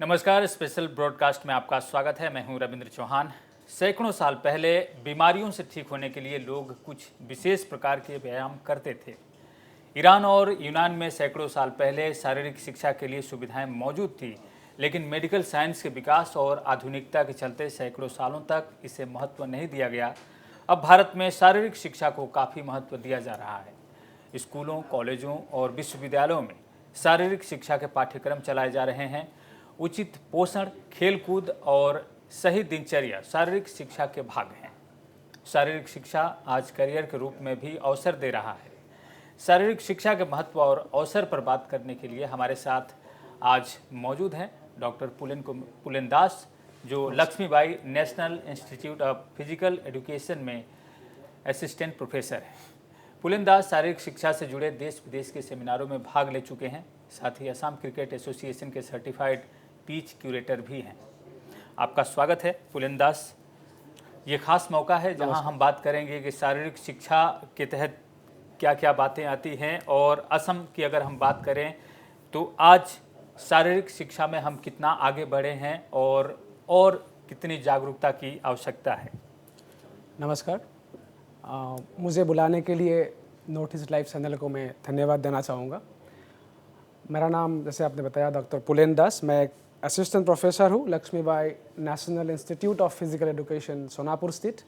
नमस्कार, special broadcast में आपका स्वागत है। मैं हूं रविंद्र चौहान। सैकड़ों साल पहले बीमारियों से ठीक होने के लिए लोग कुछ विशेष प्रकार के व्यायाम करते थे। ईरान और यूनान में सैकड़ों साल पहले शारीरिक शिक्षा के लिए सुविधाएं मौजूद थी, लेकिन मेडिकल साइंस के विकास और आधुनिकता के चलते सैकड़ों सालों तक इसे महत्व नहीं दिया गया। अब भारत में शारीरिक शिक्षा को काफ़ी महत्व दिया जा रहा है। स्कूलों, कॉलेजों और विश्वविद्यालयों में शारीरिक शिक्षा के पाठ्यक्रम चलाए जा रहे हैं। उचित पोषण, खेलकूद और सही दिनचर्या शारीरिक शिक्षा के भाग हैं। शारीरिक शिक्षा आज करियर के रूप में भी अवसर दे रहा है। शारीरिक शिक्षा के महत्व और अवसर पर बात करने के लिए हमारे साथ आज मौजूद हैं डॉक्टर पुलेन दास, जो Lakshmibai National Institute of Physical Education में असिस्टेंट प्रोफेसर हैं। पुलेन दास शारीरिक शिक्षा से जुड़े देश विदेश के सेमिनारों में भाग ले चुके हैं। साथ ही असम क्रिकेट एसोसिएशन के सर्टिफाइड पिच क्यूरेटर भी हैं। आपका स्वागत है पुलेन दास। ये खास मौका है जहां हम बात करेंगे कि शारीरिक शिक्षा के तहत क्या क्या बातें आती हैं, और असम की अगर हम बात करें तो आज शारीरिक शिक्षा में हम कितना आगे बढ़े हैं और कितनी जागरूकता की आवश्यकता है। नमस्कार, मुझे बुलाने के लिए नॉर्थ ईस्ट लाइव चैनल को मैं धन्यवाद देना चाहूँगा। मेरा नाम, जैसे आपने बताया, डॉक्टर पुलेन दास। मैं एक असिस्टेंट प्रोफेसर हूँ Lakshmibai National Institute of Physical Education Sonapur स्थित,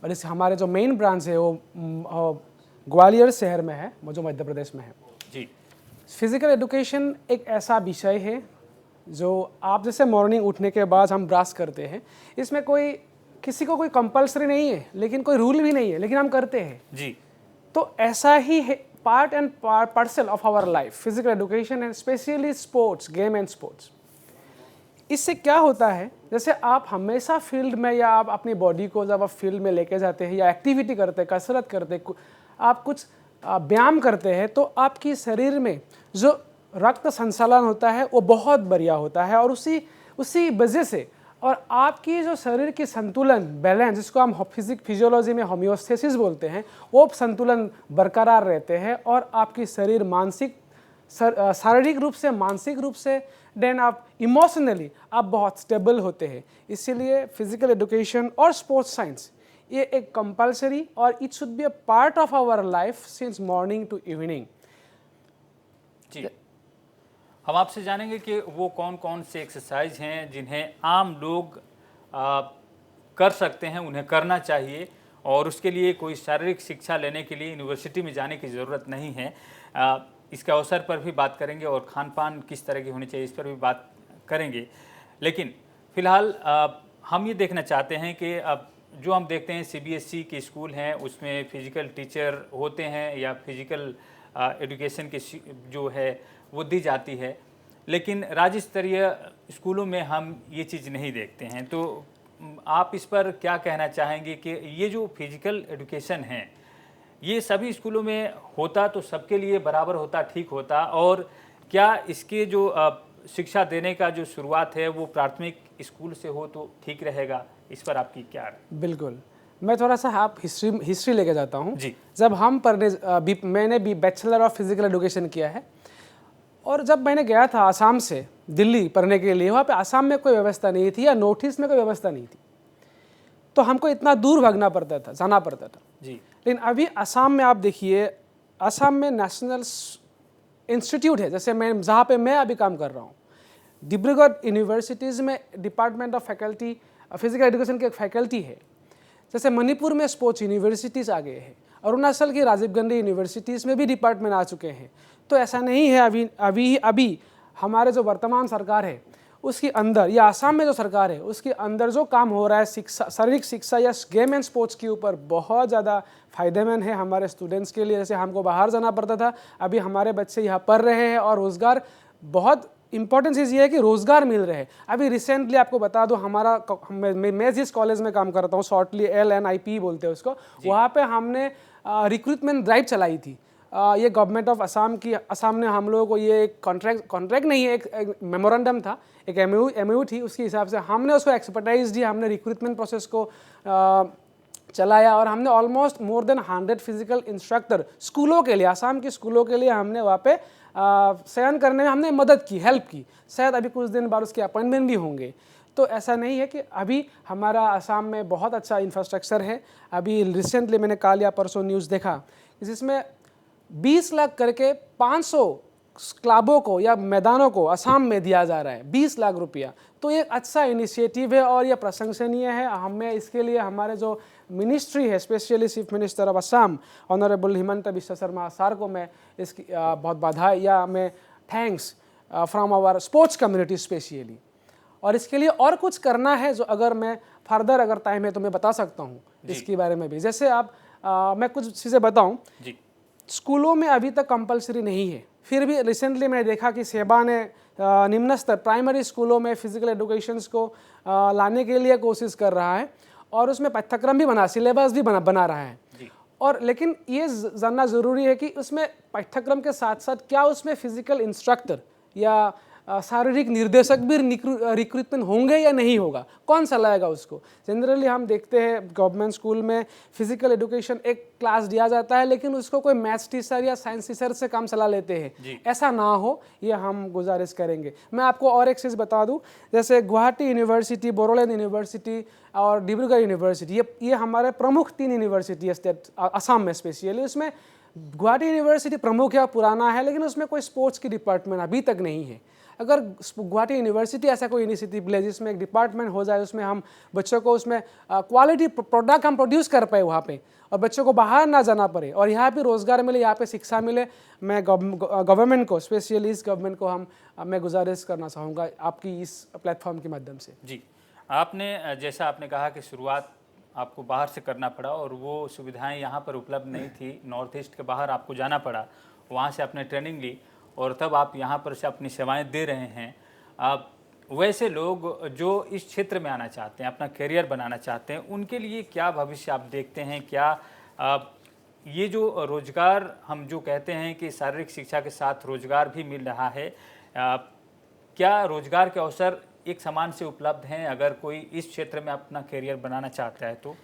और इस हमारे जो मेन ब्रांच है वो ग्वालियर शहर में है, जो मध्य प्रदेश में है जी। फिजिकल एजुकेशन एक ऐसा विषय है जो आप जैसे मॉर्निंग उठने के बाद हम ब्रश करते हैं, इसमें किसी को कोई कंपल्सरी नहीं है, लेकिन कोई रूल भी नहीं है, लेकिन हम करते हैं जी। तो ऐसा ही है, part and parcel of our life physical education and specially sports, game and sports. इससे क्या होता है, जैसे आप हमेशा फील्ड में या आप अपनी बॉडी को जब आप फील्ड में लेके जाते हैं या एक्टिविटी करते हैं, कसरत करते हैं, आप कुछ व्यायाम करते हैं, तो आपकी शरीर में जो रक्त संचालन होता है वो बहुत बढ़िया होता है, और उसी वजह से और आपकी जो शरीर की संतुलन, बैलेंस, जिसको हम फिजियोलॉजी में होम्योस्टेसिस बोलते हैं, वो संतुलन बरकरार रहते हैं, और आपकी शरीर शारीरिक रूप से, मानसिक रूप से, देन आप इमोशनली आप बहुत स्टेबल होते हैं। इसीलिए फिजिकल एजुकेशन और स्पोर्ट्स साइंस ये एक कंपल्सरी, और it should be a part of our life since morning to evening. जी, हम आपसे जानेंगे कि वो कौन कौन से एक्सरसाइज हैं जिन्हें आम लोग कर सकते हैं, उन्हें करना चाहिए, और उसके लिए कोई शारीरिक शिक्षा लेने के लिए यूनिवर्सिटी में जाने की ज़रूरत नहीं है। इसके अवसर पर भी बात करेंगे, और खान पान किस तरह की होनी चाहिए इस पर भी बात करेंगे। लेकिन फ़िलहाल हम ये देखना चाहते हैं कि अब जो हम देखते हैं CBSE के स्कूल हैं, उसमें फ़िज़िकल टीचर होते हैं या फिज़िकल एजुकेशन की जो है वो दी जाती है, लेकिन राज्य स्तरीय स्कूलों में हम ये चीज़ नहीं देखते हैं। तो आप इस पर क्या कहना चाहेंगे कि ये जो फिजिकल एजुकेशन है ये सभी स्कूलों में होता तो सबके लिए बराबर होता, ठीक होता, और क्या इसके जो शिक्षा देने का जो शुरुआत है वो प्राथमिक स्कूल से हो तो ठीक रहेगा? इस पर आपकी क्या राय? बिल्कुल, मैं थोड़ा सा आप हिस्ट्री लेके जाता हूँ जी। जब हम मैंने भी बैचलर ऑफ फिजिकल एजुकेशन किया है, और जब मैंने गया था आसाम से दिल्ली पढ़ने के लिए, वहाँ पे आसाम में कोई व्यवस्था नहीं थी या नॉर्थ ईस्ट में कोई व्यवस्था नहीं थी, तो हमको इतना दूर भागना पड़ता था, जाना पड़ता था जी। लेकिन अभी आसाम में आप देखिए, आसाम में नेशनल इंस्टीट्यूट है, जैसे जहाँ पे मैं अभी काम कर रहा हूँ, डिब्रूगढ़ यूनिवर्सिटीज़ में department of faculty physical education की एक फैकल्टी है। जैसे मणिपुर में स्पोर्ट्स यूनिवर्सिटीज़ आ गए हैं, अरुणाचल की राजीव गांधी यूनिवर्सिटीज़ में भी डिपार्टमेंट आ चुके हैं। तो ऐसा नहीं है अभी हमारे जो वर्तमान सरकार है उसके अंदर, या आसाम में जो सरकार है उसके अंदर जो काम हो रहा है शारीरिक शिक्षा या गेम एंड स्पोर्ट्स के ऊपर, बहुत ज़्यादा फ़ायदेमंद है हमारे स्टूडेंट्स के लिए। जैसे हमको बाहर जाना पड़ता था, अभी हमारे बच्चे यहाँ पढ़ रहे हैं, और रोज़गार, बहुत इंपॉर्टेंट चीज़ ये है कि रोज़गार मिल रहे हैं। अभी रिसेंटली आपको बता दो, मैं जिस कॉलेज में काम करता हूँ, शॉर्टली LNIP बोलते हैं उसको, वहाँ पे हमने रिक्रूटमेंट ड्राइव चलाई थी। ये गवर्नमेंट ऑफ असम ने हम लोगों को ये एक कॉन्ट्रैक्ट नहीं है, एक मेमोरेंडम था, एक MOU थी, उसके हिसाब से हमने उसको एक्सपर्टाइज दी, हमने रिक्रूटमेंट प्रोसेस को चलाया और हमने almost more than 100 physical instructor स्कूलों के लिए, आसाम के स्कूलों के लिए हमने वहाँ पे चयन करने में हमने मदद की, हेल्प की। शायद अभी कुछ दिन बाद उसके अपॉइंटमेंट भी होंगे। तो ऐसा नहीं है कि अभी हमारा आसाम में बहुत अच्छा इंफ्रास्ट्रक्चर है। अभी रिसेंटली मैंने कल या परसों न्यूज़ देखा जिसमें 20 लाख करके 500 क्लबों को या मैदानों को असम में दिया जा रहा है, 20 लाख रुपया। तो ये अच्छा इनिशिएटिव है और ये प्रशंसनीय है। हमें इसके लिए हमारे जो मिनिस्ट्री है, specially chief minister of Assam honourable Himanta Biswa Sharma sir को मैं इसकी बहुत बधाई या मैं thanks from our sports community specially. और इसके लिए और कुछ करना है जो अगर मैं फर्दर अगर टाइम है तो मैं बता सकता हूँ इसके बारे में भी। जैसे आप मैं कुछ चीज़ें बताऊँ। स्कूलों में अभी तक कंपलसरी नहीं है, फिर भी रिसेंटली मैंने देखा कि सेबा ने निम्न स्तर प्राइमरी स्कूलों में फिजिकल एजुकेशंस को लाने के लिए कोशिश कर रहा है और उसमें पाठ्यक्रम भी सिलेबस भी बना रहा है। और लेकिन ये जानना ज़रूरी है कि उसमें पाठ्यक्रम के साथ साथ क्या उसमें फिजिकल इंस्ट्रक्टर या शारीरिक निर्देशक भी रिक्रूटमेंट होंगे या नहीं होगा, कौन सा लाएगा उसको। जनरली हम देखते हैं गवर्नमेंट स्कूल में फिजिकल एजुकेशन एक क्लास दिया जाता है लेकिन उसको कोई मैथ्स टीचर या साइंस टीचर से काम चला लेते हैं। ऐसा ना हो ये हम गुजारिश करेंगे। मैं आपको और एक चीज़ बता दूं, जैसे गुवाहाटी यूनिवर्सिटी, बोडोलैंड यूनिवर्सिटी और डिब्रूगढ़ यूनिवर्सिटी, ये हमारे प्रमुख 3 यूनिवर्सिटी है स्टेट असम में स्पेशली। उसमें गुवाहाटी यूनिवर्सिटी प्रमुख है, पुराना है, लेकिन उसमें कोई स्पोर्ट्स की डिपार्टमेंट अभी तक नहीं है। अगर गुवाहाटी यूनिवर्सिटी ऐसा कोई इनिशिएटिव ले जिसमें एक डिपार्टमेंट हो जाए, उसमें हम बच्चों को उसमें क्वालिटी प्रोडक्ट हम प्रोड्यूस कर पाए वहाँ पे और बच्चों को बाहर ना जाना पड़े और यहाँ पे रोज़गार मिले, यहाँ पे शिक्षा मिले, मैं गवर्नमेंट को, स्पेशली इस गवर्नमेंट को मैं गुजारिश करना चाहूँगा आपकी इस प्लेटफॉर्म के माध्यम से। जी, आपने जैसा आपने कहा कि शुरुआत आपको बाहर से करना पड़ा और वो सुविधाएं यहाँ पर उपलब्ध नहीं थी, नॉर्थ ईस्ट के बाहर आपको जाना पड़ा, वहाँ से आपने ट्रेनिंग ली और तब आप यहाँ पर से अपनी सेवाएं दे रहे हैं। आप वैसे लोग जो इस क्षेत्र में आना चाहते हैं, अपना करियर बनाना चाहते हैं, उनके लिए क्या भविष्य आप देखते हैं? क्या ये जो रोज़गार हम जो कहते हैं कि शारीरिक शिक्षा के साथ रोज़गार भी मिल रहा है, क्या रोज़गार के अवसर एक समान से उपलब्ध हैं अगर कोई इस क्षेत्र में अपना करियर बनाना चाहता है तो?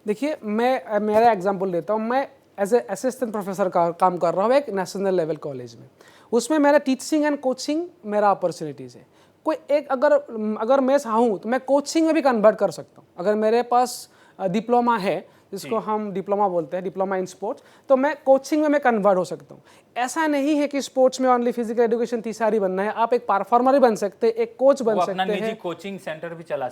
देखिए, मैं मेरा एग्जांपल देता हूँ। मैं एज ए असिस्टेंट प्रोफेसर का काम कर रहा हूँ एक नेशनल लेवल कॉलेज में। उसमें मेरा टीचिंग एंड कोचिंग मेरा अपॉर्चुनिटीज़ है। कोई एक अगर मैं चाहूँ तो मैं कोचिंग में भी कन्वर्ट कर सकता हूँ। अगर मेरे पास डिप्लोमा है, जिसको हम डिप्लोमा बोलते हैं, डिप्लोमा इन स्पोर्ट्स, तो मैं कोचिंग में मैं कन्वर्ट हो सकता हूँ। ऐसा नहीं है कि स्पोर्ट्स में ओनली फिजिकल एजुकेशन टीचर ही बनना है, आप एक परफॉर्मर भी बन सकते हैं, एक कोच बन सकते हैं, निजी कोचिंग सेंटर भी चला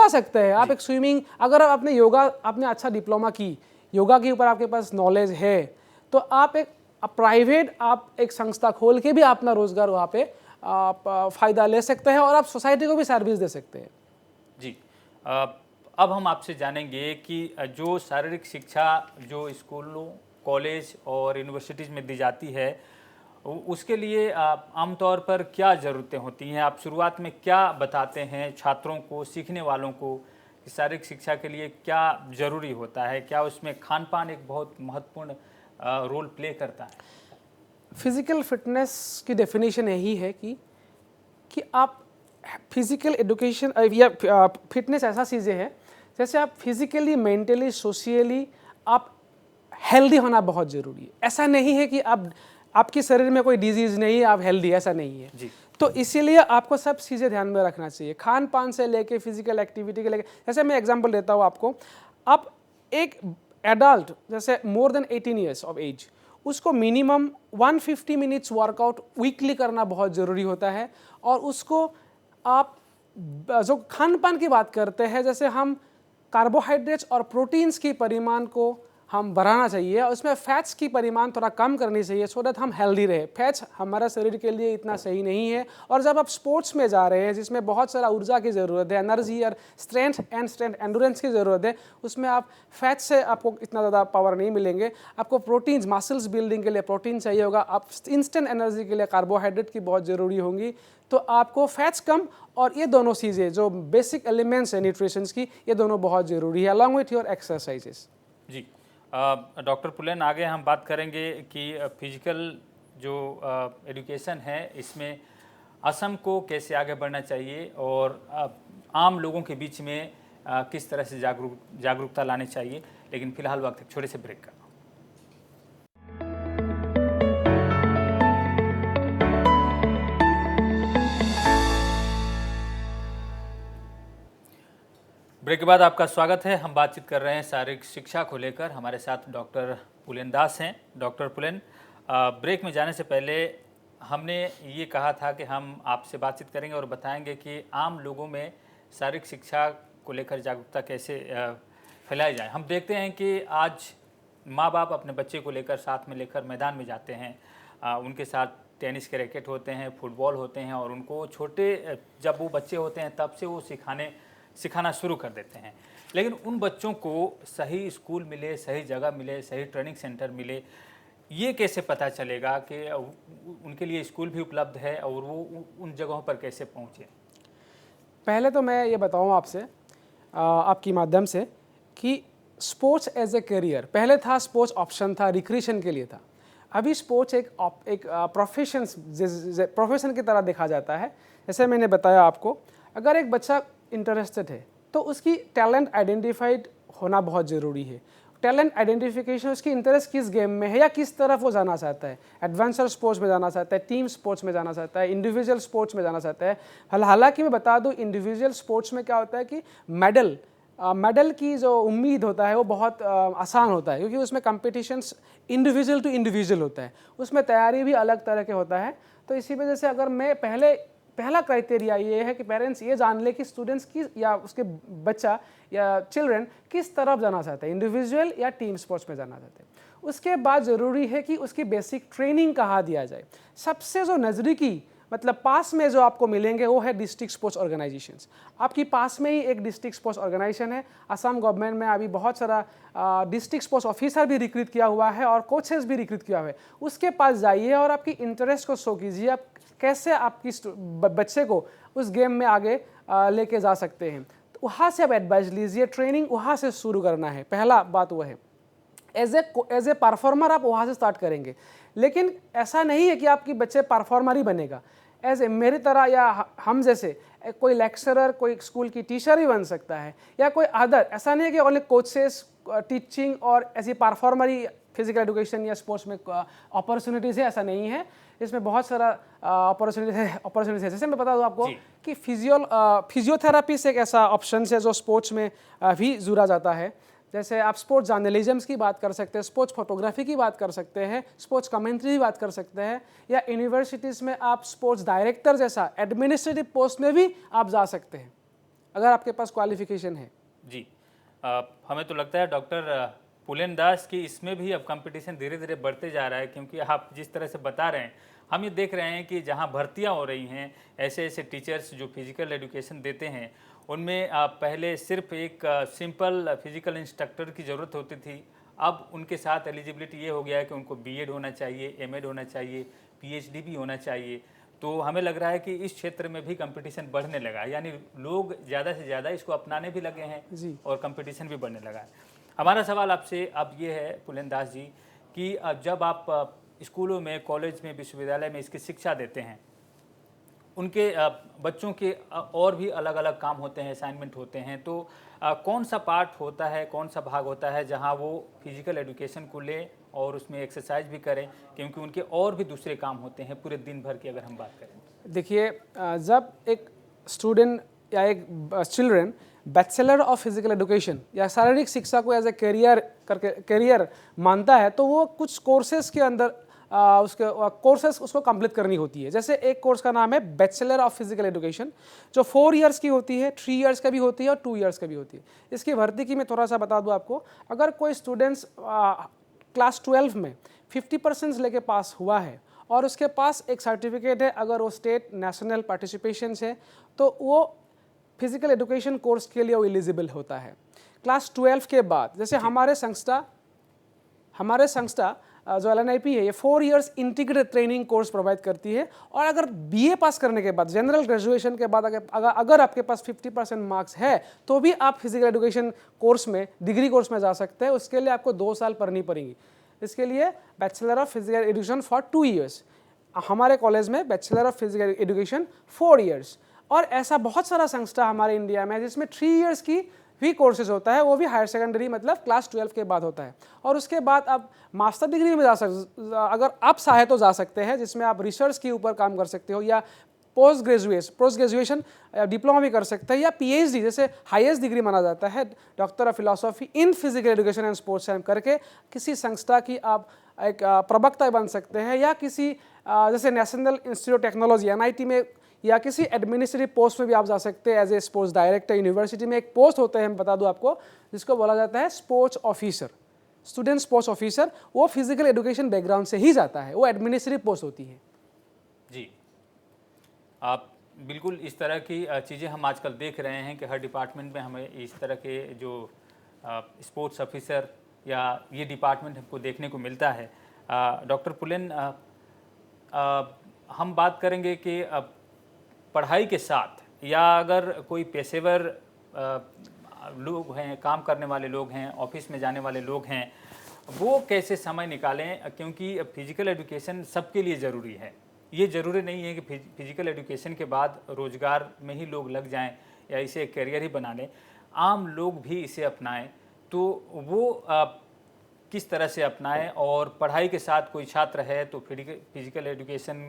सकते हैं। आप एक स्विमिंग, अगर आपने योगा, आपने अच्छा डिप्लोमा की, योगा के ऊपर आपके पास नॉलेज है, तो आप एक प्राइवेट आप एक संस्था खोल के भी अपना रोजगार वहाँ पे आप फ़ायदा ले सकते हैं और आप सोसाइटी को भी सर्विस दे सकते हैं। जी, अब हम आपसे जानेंगे कि जो शारीरिक शिक्षा जो स्कूलों, कॉलेज और यूनिवर्सिटीज़ में दी जाती है, उसके लिए आमतौर पर क्या ज़रूरतें होती हैं? आप शुरुआत में क्या बताते हैं छात्रों को, सीखने वालों को कि शारीरिक शिक्षा के लिए क्या ज़रूरी होता है? क्या उसमें खान पान एक बहुत महत्वपूर्ण रोल प्ले करता है? फिज़िकल फिटनेस की डेफिनेशन यही है कि आप फिज़िकल एजुकेशन या फिटनेस ऐसा चीज़ें है जैसे आप फिज़िकली, मेंटली, सोशियली आप हेल्दी होना बहुत ज़रूरी है। ऐसा नहीं है कि आपके शरीर में कोई डिजीज़ नहीं है, आप हेल्दी, ऐसा नहीं है जी। तो इसीलिए आपको सब चीज़ें ध्यान में रखना चाहिए, खान पान से लेके फिजिकल एक्टिविटी के लेके। जैसे मैं एग्जांपल देता हूँ आपको, आप एक एडल्ट जैसे more than 18 years of age, उसको मिनिमम 150 मिनट्स वर्कआउट वीकली करना बहुत ज़रूरी होता है। और उसको आप जो खान पान की बात करते हैं, जैसे हम कार्बोहाइड्रेट्स और प्रोटीन्स की परिमाण को हम बढ़ाना चाहिए और उसमें फैट्स की परिमाण थोड़ा कम करनी चाहिए सो दैट हम हेल्दी रहे। फैट्स हमारा शरीर के लिए इतना सही नहीं है। और जब आप स्पोर्ट्स में जा रहे हैं जिसमें बहुत सारा ऊर्जा की ज़रूरत है, एनर्जी और स्ट्रेंथ एंडोरेंस की ज़रूरत है, उसमें आप फैट्स से आपको इतना ज़्यादा पावर नहीं मिलेंगे। आपको प्रोटीन्स, मसल्स बिल्डिंग के लिए प्रोटीन चाहिए होगा, आप इंस्टेंट एनर्जी के लिए कार्बोहाइड्रेट की बहुत ज़रूरी होंगी। तो आपको फैट्स कम और ये दोनों चीज़ें जो बेसिक एलिमेंट्स हैं न्यूट्रिशंस की, ये दोनों बहुत ज़रूरी है अलॉन्ग विथ योर एक्सरसाइजेस। जी, डॉक्टर पुलेन, आगे हम बात करेंगे कि फिजिकल जो एजुकेशन है इसमें असम को कैसे आगे बढ़ना चाहिए और आम लोगों के बीच में किस तरह से जागरूकता लानी चाहिए। लेकिन फिलहाल वक्त एक छोटे से ब्रेक का। ब्रेक के बाद आपका स्वागत है। हम बातचीत कर रहे हैं शारीरिक शिक्षा को लेकर। हमारे साथ डॉक्टर पुलेन दास हैं। डॉक्टर पुलेन, ब्रेक में जाने से पहले हमने ये कहा था कि हम आपसे बातचीत करेंगे और बताएंगे कि आम लोगों में शारीरिक शिक्षा को लेकर जागरूकता कैसे फैलाई जाए। हम देखते हैं कि आज माँ बाप अपने बच्चे को लेकर साथ में लेकर मैदान में जाते हैं, उनके साथ टेनिस के रैकेट होते हैं, फुटबॉल होते हैं, और उनको छोटे जब वो बच्चे होते हैं तब से वो सिखाना शुरू कर देते हैं। लेकिन उन बच्चों को सही स्कूल मिले, सही जगह मिले, सही ट्रेनिंग सेंटर मिले, ये कैसे पता चलेगा कि उनके लिए स्कूल भी उपलब्ध है और वो उन जगहों पर कैसे पहुँचे? पहले तो मैं ये बताऊँ आपसे आपकी माध्यम से कि स्पोर्ट्स एज ए करियर, पहले था स्पोर्ट्स ऑप्शन था, रिक्रिएशन के लिए था। अभी स्पोर्ट्स एक प्रोफेशन की तरह देखा जाता है। जैसे मैंने बताया आपको, अगर एक बच्चा इंटरेस्टेड है तो उसकी टैलेंट आइडेंटिफाइड होना बहुत ज़रूरी है। टैलेंट आइडेंटिफिकेशन, उसकी इंटरेस्ट किस गेम में है या किस तरफ वो जाना चाहता है, एडवेंचर स्पोर्ट्स में जाना चाहता है, टीम स्पोर्ट्स में जाना चाहता है, इंडिविजुअल स्पोर्ट्स में जाना चाहता है। हालांकि मैं बता दूं, इंडिविजुअल स्पोर्ट्स में क्या होता है कि मेडल की जो उम्मीद होता है वो बहुत आसान होता है, क्योंकि उसमें कंपटीशंस इंडिविजुअल टू इंडिविजुअल होता है, उसमें तैयारी भी अलग तरह के होता है। तो इसी वजह से अगर मैं पहला क्राइटेरिया ये है कि पेरेंट्स ये जान ले कि स्टूडेंट्स की या उसके बच्चा या चिल्ड्रन किस तरफ जाना चाहते हैं, इंडिविजुअल या टीम स्पोर्ट्स में जाना चाहते हैं। उसके बाद ज़रूरी है कि उसकी बेसिक ट्रेनिंग कहाँ दिया जाए। सबसे जो नज़दीकी मतलब पास में जो आपको मिलेंगे वो है डिस्ट्रिक्ट स्पोर्ट्स ऑर्गेनाइजेशंस। आपकी पास में ही एक डिस्ट्रिक्ट स्पोर्ट्स ऑर्गेनाइजेशन है। असम गवर्नमेंट में अभी बहुत सारा डिस्ट्रिक्ट स्पोर्ट्स ऑफिसर भी रिक्रूट किया हुआ है और कोचेस भी रिक्रूट किया हुआ है। उसके पास जाइए और आपकी इंटरेस्ट को शो कीजिए, आप कैसे आपकी बच्चे को उस गेम में आगे लेके जा सकते हैं। तो वहाँ से आप एडवाइस लीजिए, ट्रेनिंग वहाँ से शुरू करना है। पहला बात वो है, एज ए परफॉर्मर आप वहाँ से स्टार्ट करेंगे। लेकिन ऐसा नहीं है कि आपकी बच्चे परफॉर्मर ही बनेगा। एज ए मेरी तरह या हम जैसे कोई लेक्चरर, कोई स्कूल की टीचर भी बन सकता है या कोई अदर। ऐसा नहीं है कि ओनली कोचेस, टीचिंग और ऐसी परफॉर्मर ही फिजिकल एजुकेशन या स्पोर्ट्स में अपॉर्चुनिटीज़ है, ऐसा नहीं है। इसमें बहुत सारा अपॉर्चुनिटीज है। जैसे मैं बता दूं आपको कि फिजियोथेरापी से एक ऐसा ऑप्शन है जो स्पोर्ट्स में भी जुड़ा जाता है। जैसे आप स्पोर्ट्स जर्नलिज्म की बात कर सकते हैं, स्पोर्ट्स फोटोग्राफी की बात कर सकते हैं, स्पोर्ट्स कमेंट्री की बात कर सकते हैं, या यूनिवर्सिटीज़ में आप स्पोर्ट्स डायरेक्टर जैसा एडमिनिस्ट्रेटिव पोस्ट में भी आप जा सकते हैं अगर आपके पास क्वालिफिकेशन है। जी, हमें तो लगता है डॉक्टर पुलेन दास की इसमें भी अब कंपटीशन धीरे धीरे बढ़ते जा रहा है, क्योंकि आप जिस तरह से बता रहे हैं, हम ये देख रहे हैं कि जहाँ भर्तियाँ हो रही हैं, ऐसे ऐसे टीचर्स जो फिजिकल एजुकेशन देते हैं, उनमें पहले सिर्फ एक सिंपल फिजिकल इंस्ट्रक्टर की ज़रूरत होती थी। अब उनके साथ एलिजिबिलिटी ये हो गया है कि उनको बीएड होना चाहिए, एमएड होना चाहिए, पीएचडी भी होना चाहिए। तो हमें लग रहा है कि इस क्षेत्र में भी कंपटीशन बढ़ने लगा है, यानी लोग ज़्यादा से ज़्यादा इसको अपनाने भी लगे हैं और कंपटीशन भी बढ़ने लगा है। हमारा सवाल आपसे अब ये है पुलेन दास जी कि जब आप स्कूलों में, कॉलेज में, विश्वविद्यालय में इसकी शिक्षा देते हैं, उनके बच्चों के और भी अलग अलग काम होते हैं, असाइनमेंट होते हैं, तो कौन सा पार्ट होता है, कौन सा भाग होता है जहां वो फिजिकल एजुकेशन को लें और उसमें एक्सरसाइज भी करें, क्योंकि उनके और भी दूसरे काम होते हैं पूरे दिन भर की अगर हम बात करें? देखिए, जब एक स्टूडेंट या एक children bachelor of Physical education या शारीरिक शिक्षा को एज ए करियर मानता है, तो वो कुछ कोर्सेज के अंदर उसको कंप्लीट करनी होती है। जैसे एक कोर्स का नाम है बैचलर ऑफ फिजिकल एजुकेशन, जो 4 इयर्स की होती है, 3 इयर्स का भी होती है और 2 इयर्स का भी होती है। इसकी भर्ती की मैं थोड़ा सा बता दूं आपको। अगर कोई स्टूडेंट्स क्लास 12 में 50% लेके पास हुआ है और उसके पास एक सर्टिफिकेट है, अगर वो स्टेट नेशनल पार्टिसिपेशन है, तो वो फिजिकल एजुकेशन कोर्स के लिए वो एलिजिबल होता है। क्लास 12 के बाद जैसे हमारे संस्था जो LNIP है, ये 4 years integrated training course provide करती है। और अगर BA पास करने के बाद, जनरल ग्रेजुएशन के बाद अगर आपके पास 50% मार्क्स है, तो भी आप फिजिकल एजुकेशन कोर्स में, डिग्री कोर्स में जा सकते हैं। उसके लिए आपको 2 साल पढ़नी पड़ेगी। इसके लिए bachelor of Physical education for 2 years. हमारे कॉलेज में bachelor of Physical education 4 years. और ऐसा बहुत सारा संस्था हमारे इंडिया में है जिसमें 3 इयर्स की भी कोर्सेज होता है, वो भी हायर सेकेंडरी मतलब क्लास 12 के बाद होता है। और उसके बाद आप मास्टर डिग्री में अगर आप चाहे तो जा सकते हैं, जिसमें आप रिसर्च के ऊपर काम कर सकते हो, या पोस्ट ग्रेजुएशन डिप्लोमा भी कर सकते हैं, या पीएचडी जैसे हाईएस्ट डिग्री माना जाता है, doctor of philosophy in physical education and sports science करके किसी संस्था की आप एक प्रवक्ता बन सकते हैं, या किसी जैसे national Institute of technology NIT में, या किसी एडमिनिस्ट्रेटिव पोस्ट में भी आप जा सकते हैं as a sports director. University में एक पोस्ट होता है, मैं बता दूं आपको, जिसको बोला जाता है sports officer, student sports officer. वो फिजिकल एजुकेशन बैकग्राउंड से ही जाता है, वो एडमिनिस्ट्रेटिव पोस्ट होती है। जी, आप बिल्कुल इस तरह की चीज़ें हम आजकल देख रहे हैं कि हर डिपार्टमेंट में हमें इस तरह के जो स्पोर्ट्स ऑफिसर या ये डिपार्टमेंट हमको देखने को मिलता है। डॉक्टर पुलेन, हम बात करेंगे कि पढ़ाई के साथ या अगर कोई पेशेवर लोग हैं, काम करने वाले लोग हैं, ऑफिस में जाने वाले लोग हैं, वो कैसे समय निकालें, क्योंकि फिजिकल एजुकेशन सबके लिए ज़रूरी है। ये ज़रूरी नहीं है कि फिजिकल एजुकेशन के बाद रोज़गार में ही लोग लग जाएं या इसे एक करियर ही बना लें। आम लोग भी इसे अपनाएं, तो वो किस तरह से अपनाएं, और पढ़ाई के साथ कोई छात्र है तो फिजिकल एजुकेशन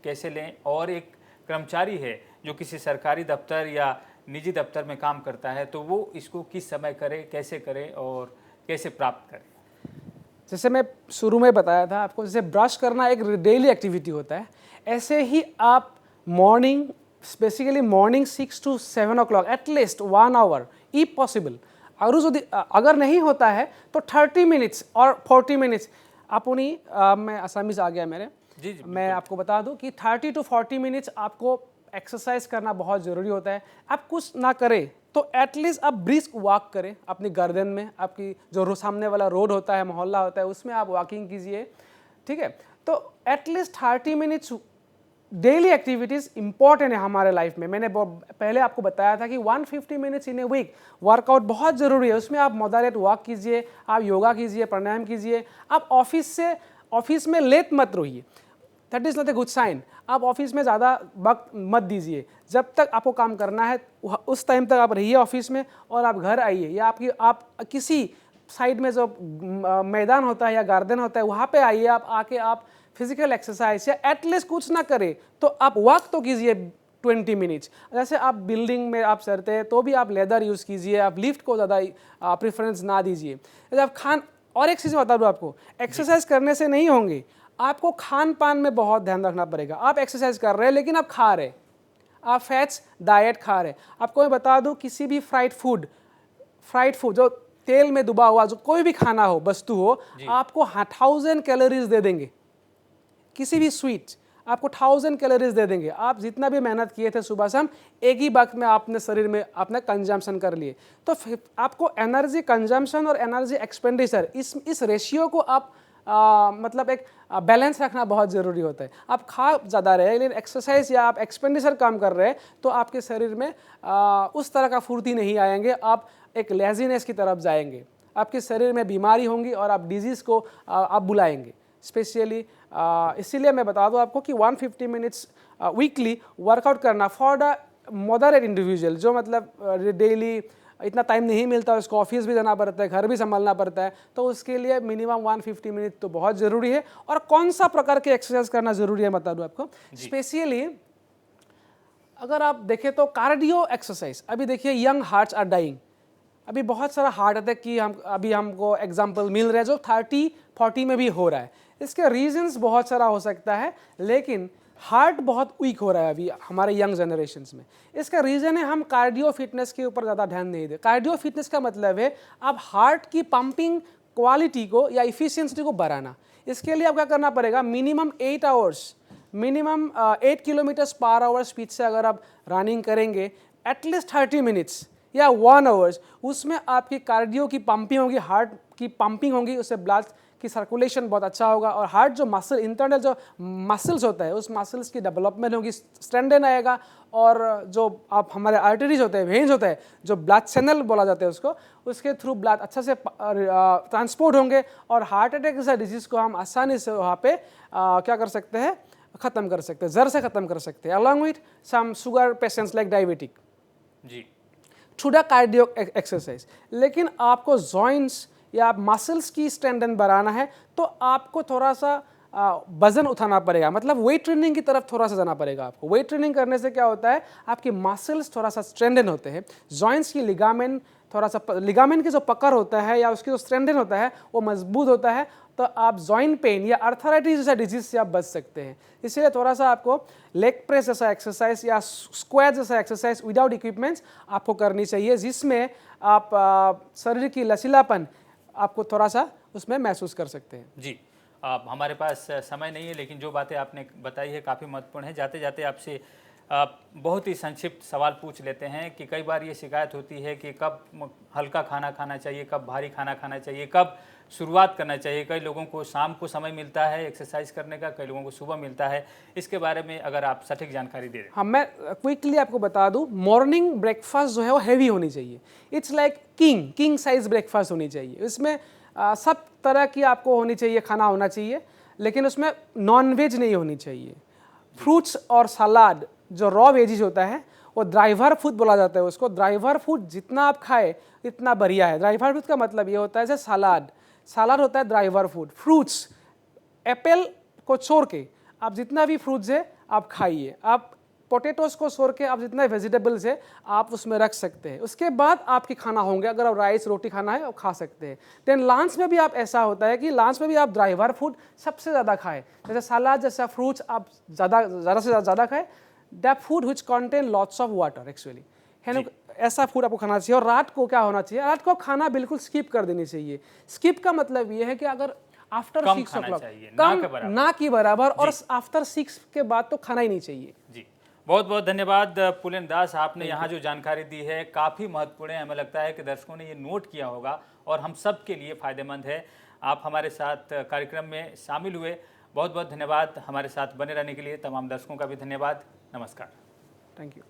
कैसे लें, और एक कर्मचारी है जो किसी सरकारी दफ्तर या निजी दफ्तर में काम करता है तो वो इसको किस समय करे, कैसे करे और कैसे प्राप्त करे। जैसे मैं शुरू में बताया था आपको, जैसे ब्रश करना एक डेली एक्टिविटी होता है, ऐसे ही आप morning, basically morning 6 to 7 o'clock at least 1 hour if possible, अगर नहीं होता है तो 30 मिनट्स और 40 मिनट्स अपनी मैं असामीज आ गया मेरे जी, मैं आपको बता दूं कि 30 to 40 मिनट्स आपको एक्सरसाइज करना बहुत ज़रूरी होता है। आप कुछ ना करें तो एटलीस्ट आप ब्रिस्क वॉक करें अपनी गार्डन में, आपकी जो सामने वाला रोड होता है, मोहल्ला होता है, उसमें आप वॉकिंग कीजिए, ठीक है। तो at least 30 minutes daily activities important है हमारे लाइफ में। मैंने पहले आपको बताया था कि 150 minutes in a week workout बहुत ज़रूरी है। उसमें आप मॉडरेट वॉक कीजिए, आप योगा कीजिए, प्राणायाम कीजिए। आप ऑफिस में लेट मत रहिए, that is not a good sign. आप ऑफिस में ज़्यादा वक्त मत दीजिए, जब तक आपको काम करना है उस टाइम तक आप रहिए ऑफिस में, और आप घर आइए, या आप किसी साइड में जो मैदान होता है या गार्डन होता है वहाँ पे आइए। आप आके आप फिजिकल एक्सरसाइज या एटलीस्ट कुछ ना करें तो आप वॉक तो कीजिए 20 मिनट्स। जैसे आप बिल्डिंग में आप चढ़ते हैं तो भी आप लेदर यूज़ कीजिए, आप लिफ्ट को ज़्यादा प्रेफरेंस ना दीजिए। आप और एक चीज़ बता दूँ आपको, एक्सरसाइज करने से नहीं होंगे, आपको खान पान में बहुत ध्यान रखना पड़ेगा। आप एक्सरसाइज कर रहे हैं लेकिन आप खा रहे, आप फैट्स डाइट खा रहे। आपको मैं बता दूं, किसी भी फ्राइड फूड जो तेल में डुबा हुआ, जो कोई भी खाना हो, वस्तु हो, आपको 1000 कैलोरीज दे देंगे। किसी भी स्वीट आपको 1000 कैलोरीज दे देंगे। आप जितना भी मेहनत किए थे सुबह शाम, एक ही वक्त में आपने शरीर में अपना कंजम्पशन कर लिए। तो आपको एनर्जी कंजम्पशन और एनर्जी एक्सपेंडिचर, इस रेशियो को आप मतलब एक बैलेंस रखना बहुत ज़रूरी होता है। आप खा ज़्यादा रहे लेकिन एक्सरसाइज या आप एक्सपेंडिचर कम कर रहे हैं तो आपके शरीर में उस तरह का फुर्ती नहीं आएंगे, आप एक लेजीनेस की तरफ जाएंगे, आपके शरीर में बीमारी होंगी और आप डिजीज़ को आप बुलाएंगे। स्पेशली इसीलिए मैं बता दूं आपको कि 150 मिनट्स वीकली वर्कआउट करना फॉर द मॉडरेट इंडिविजुअल, जो मतलब डेली इतना टाइम नहीं मिलता, उसको ऑफिस भी जाना पड़ता है, घर भी संभालना पड़ता है, तो उसके लिए मिनिमम 150 मिनट तो बहुत ज़रूरी है। और कौन सा प्रकार के एक्सरसाइज करना ज़रूरी है बता दूं आपको। स्पेशली अगर आप देखें तो कार्डियो एक्सरसाइज, अभी देखिए यंग हार्ट्स आर डाइंग, अभी बहुत सारा हार्ट अटैक की हमको एग्जाम्पल मिल रहा है जो 30-40 में भी हो रहा है। इसके रीजंस बहुत सारा हो सकता है, लेकिन हार्ट बहुत वीक हो रहा है अभी हमारे यंग जनरेशन्स में। इसका रीज़न है हम कार्डियो फिटनेस के ऊपर ज़्यादा ध्यान नहीं दे। कार्डियो फिटनेस का मतलब है आप हार्ट की पंपिंग क्वालिटी को या इफिशियंसी को बढ़ाना। इसके लिए आप क्या करना पड़ेगा, minimum 8 hours, minimum 8 kilometres per hour speed से अगर आप रनिंग करेंगे, एटलीस्ट 30 मिनट्स या 1 आवर्स, उसमें आपकी कार्डियो की पंपिंग होगी, हार्ट की पंपिंग होगी, उससे ब्लड की सर्कुलेशन बहुत अच्छा होगा, और हार्ट जो मसल, इंटरनल जो मसल्स होता है, उस मसल्स की डेवलपमेंट होगी, स्ट्रेंथन आएगा, और जो आप हमारे आर्टरीज होते हैं, वेन्स होते हैं, जो ब्लड चैनल बोला जाता है उसको, उसके थ्रू ब्लड अच्छा से ट्रांसपोर्ट होंगे, और हार्ट अटैक जैसा डिजीज़ को हम आसानी से वहाँ पे क्या कर सकते हैं, ख़त्म कर सकते हैं, जड़ से ख़त्म कर सकते हैं, along with some sugar patients like diabetic. जी, थ्रू द कार्डियो एक्सरसाइज। लेकिन आपको जॉइंट्स या मसल्स की स्ट्रेंथन बढ़ाना है तो आपको थोड़ा सा वजन उठाना पड़ेगा, मतलब वेट ट्रेनिंग की तरफ थोड़ा सा जाना पड़ेगा आपको। वेट ट्रेनिंग करने से क्या होता है, आपके मसल्स थोड़ा सा स्ट्रेंथन होते हैं, जॉइंट्स की लिगामेंट थोड़ा सा, लिगामेंट की जो पकड़ होता है या उसकी जो स्ट्रेंथन होता है वो मजबूत होता है, तो आप जॉइंट पेन या अर्थराइटिस जैसा डिजीज से आप बच सकते हैं। इसलिए थोड़ा सा आपको लेग प्रेस जैसा एक्सरसाइज या स्क्वाट जैसा एक्सरसाइज विदाउट इक्विपमेंट्स आपको करनी चाहिए, जिसमें आप शरीर की लचीलापन आपको थोड़ा सा उसमें महसूस कर सकते हैं। जी, हमारे पास समय नहीं है, लेकिन जो बातें आपने बताई है काफ़ी महत्वपूर्ण है। जाते जाते आपसे बहुत ही संक्षिप्त सवाल पूछ लेते हैं कि कई बार ये शिकायत होती है कि कब हल्का खाना खाना चाहिए, कब भारी खाना खाना चाहिए, कब शुरुआत करना चाहिए। कई लोगों को शाम को समय मिलता है एक्सरसाइज करने का, कई लोगों को सुबह मिलता है। इसके बारे में अगर आप सटीक जानकारी दे दें। हाँ, मैं क्विकली आपको बता दूं, मॉर्निंग ब्रेकफास्ट जो है वो हैवी होनी चाहिए। It's like king size breakfast होनी चाहिए। इसमें सब तरह की आपको होनी चाहिए, खाना होना चाहिए, लेकिन उसमें नॉन वेज नहीं होनी चाहिए। फ्रूट्स और सलाद, जो रॉ वेजिज होता है वो ड्राइवर फूड बोला जाता है उसको। ड्राइवर फूड जितना आप खाए इतना बढ़िया है। ड्राइवर फूड का मतलब ये होता है जैसे सलाद होता है ड्राइवर फूड। फ्रूट्स, एप्पल को छोड़ के आप जितना भी फ्रूट्स है आप खाइए। आप पोटैटोस को छोड़ के आप जितना वेजिटेबल्स है आप उसमें रख सकते हैं। उसके बाद आपके खाना होंगे, अगर आप राइस रोटी खाना है वो खा सकते हैं। देन लंच में भी आप ऐसा होता है कि लंच में भी आप ड्राइवर फूड सबसे ज़्यादा खाएं, जैसे सलाद जैसा फ्रूट्स आप ज़्यादा से ज़्यादा खाएं। That food which contain lots of water actually है ना, ऐसा फूड आपको खाना चाहिए। और रात को क्या होना चाहिए, रात को खाना बिल्कुल स्किप कर देनी चाहिए। स्किप का मतलब ये है कि अगर आफ्टर 6 o'clock कम ना की बराबर, और आफ्टर 6 के बाद तो खाना ही नहीं चाहिए। जी, बहुत बहुत धन्यवाद पुलेन दास, आपने यहाँ जो जानकारी दी है काफ़ी महत्वपूर्ण है। हमें लगता है कि दर्शकों ने ये नोट किया होगा और हम सब के लिए फ़ायदेमंद है। आप हमारे साथ कार्यक्रम में शामिल हुए, बहुत बहुत धन्यवाद। हमारे साथ बने रहने के लिए तमाम दर्शकों का भी धन्यवाद। नमस्कार। Thank you.